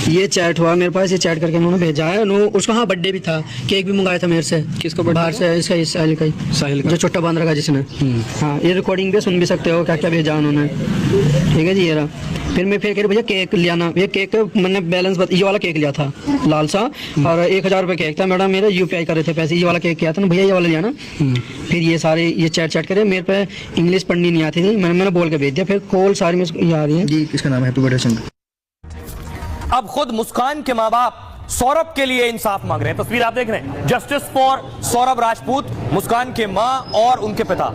ये चैट हुआ मेरे पास, ये चैट करके उन्होंने भेजा है। उसका हाँ बर्थडे भी था, केक भी मंगाया था मेरे से। किसका बाहर से? इसका इस साहिल का ही, साहिल का जो छोटा बांध रखा जिसने। हाँ, ये रिकॉर्डिंग पे सुन भी सकते हो क्या क्या भेजा उन्होंने। ठीक है जी, ये रहा। फिर मैं फिर कह रही भैया केक लिया ना, ये केक मैंने बैलेंस ये वाला केक लिया था लाल सा, और 1000 रुपये केक था। मैडम मेरे UPI कर रहे थे पैसे, ये वाला केक किया था ना भैया, ये वाला लिया ना। फिर ये सारे ये चैट करे, मेरे पे इंग्लिश पढ़नी नहीं आती थी, मैंने बोल के भेज दिया। फिर कॉल सारी में ये आ रही है जी। किसका नाम है? Happy birthday Singh. अब खुद मुस्कान के मां बाप सौरभ के लिए इंसाफ मांग रहे हैं। तस्वीर आप देख रहे हैं, जस्टिस फॉर सौरभ राजपूत, मुस्कान के मां और उनके पिता।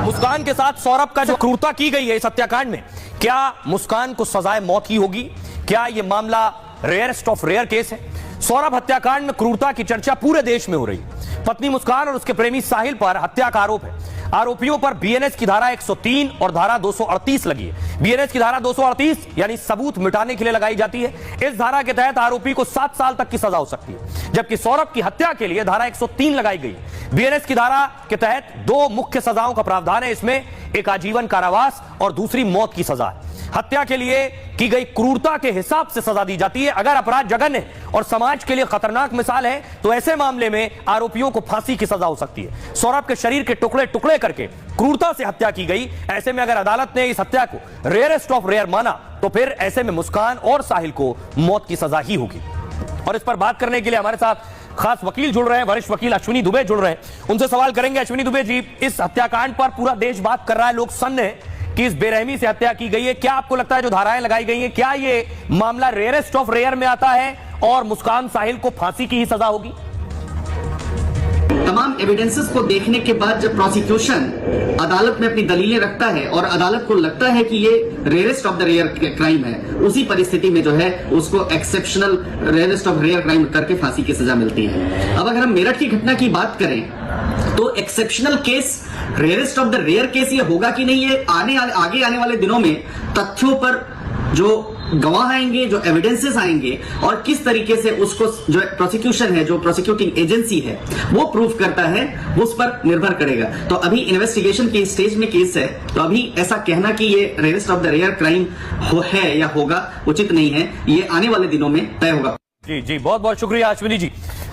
मुस्कान के साथ सौरभ का जो क्रूरता की गई है इस हत्याकांड में, क्या मुस्कान को सजाए मौत ही होगी? क्या यह मामला रेयरेस्ट ऑफ रेयर केस है? सौरभ हत्याकांड में क्रूरता की चर्चा पूरे देश में हो रही है। पत्नी मुस्कान और उसके प्रेमी साहिल पर हत्या का आरोप है। आरोपियों पर BNS की धारा 103 और धारा 238 लगी है। BNS की धारा 238 यानी सबूत मिटाने के लिए लगाई जाती है। इस धारा के तहत आरोपी को 7 साल तक की सजा हो सकती है, जबकि सौरभ की हत्या के लिए धारा 103 लगाई गई। BNS की धारा के तहत 2 मुख्य सजाओं का प्रावधान है। इसमें एक आजीवन कारावास और दूसरी मौत की सजा है। हत्या के लिए की गई क्रूरता के हिसाब से सजा दी जाती है। अगर अपराध जघन्य और समाज के लिए खतरनाक मिसाल है तो ऐसे मामले में आरोपियों को फांसी की सजा हो सकती है। सौरभ के शरीर के टुकड़े टुकड़े करके क्रूरता से हत्या की गई। ऐसे में अगर अदालत ने इस हत्या को रेयरेस्ट ऑफ रेयर माना तो फिर ऐसे में मुस्कान और साहिल को मौत की सजा ही होगी। और इस पर बात करने के लिए हमारे साथ खास वकील जुड़ रहे हैं, वरिष्ठ वकील अश्विनी दुबे जुड़ रहे हैं। उनसे सवाल करेंगे। अश्विनी दुबे जी, इस हत्याकांड पर पूरा देश बात कर रहा है, लोग सन्न है कि इस बेरहमी से हत्या की गई है। क्या आपको लगता है जो धाराएं लगाई गई हैं, क्या ये मामला रेयरेस्ट ऑफ रेयर में आता है और मुस्कान साहिल को फांसी की ही सजा होगी? तमाम एविडेंसेस को देखने के बाद जब प्रोसिक्यूशन अदालत में अपनी दलीलें रखता है और अदालत को लगता है कि ये rarest of the rare crime है, उसी परिस्थिति में जो है उसको exceptional rarest of rare crime करके फांसी की सजा मिलती है। अब अगर हम मेरठ की घटना की बात करें तो exceptional case rarest of the rare case ये होगा कि नहीं, ये आगे आने वाले दिनों में तथ्यों पर जो गवाह आएंगे, जो एविडेंसेस आएंगे और किस तरीके से उसको जो प्रोसिक्यूशन है, जो प्रोसिक्यूटिंग एजेंसी है वो प्रूफ करता है, उस पर निर्भर करेगा। तो अभी इन्वेस्टिगेशन के स्टेज में केस है, तो अभी ऐसा कहना कि ये rarest of the rare crime है या होगा उचित नहीं है। ये आने वाले दिनों में तय होगा। जी जी, बहुत बहुत शुक्रिया अश्विनी जी।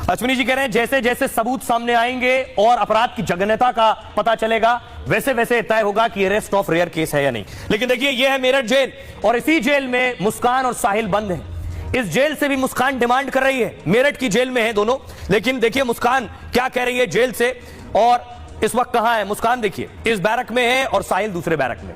अश्विनी जी कह रहे हैं जैसे जैसे सबूत सामने आएंगे और अपराध की जघन्यता का पता चलेगा वैसे वैसे तय होगा कि रेयरेस्ट ऑफ रेयर केस है या नहीं। लेकिन देखिए, यह है मेरठ जेल और इसी जेल में मुस्कान और साहिल बंद हैं। इस जेल से भी मुस्कान डिमांड कर रही है। मेरठ की जेल में है दोनों, लेकिन देखिए मुस्कान क्या कह रही है जेल से और इस वक्त कहां है मुस्कान। देखिए, इस बैरक में है और साहिल दूसरे बैरक में।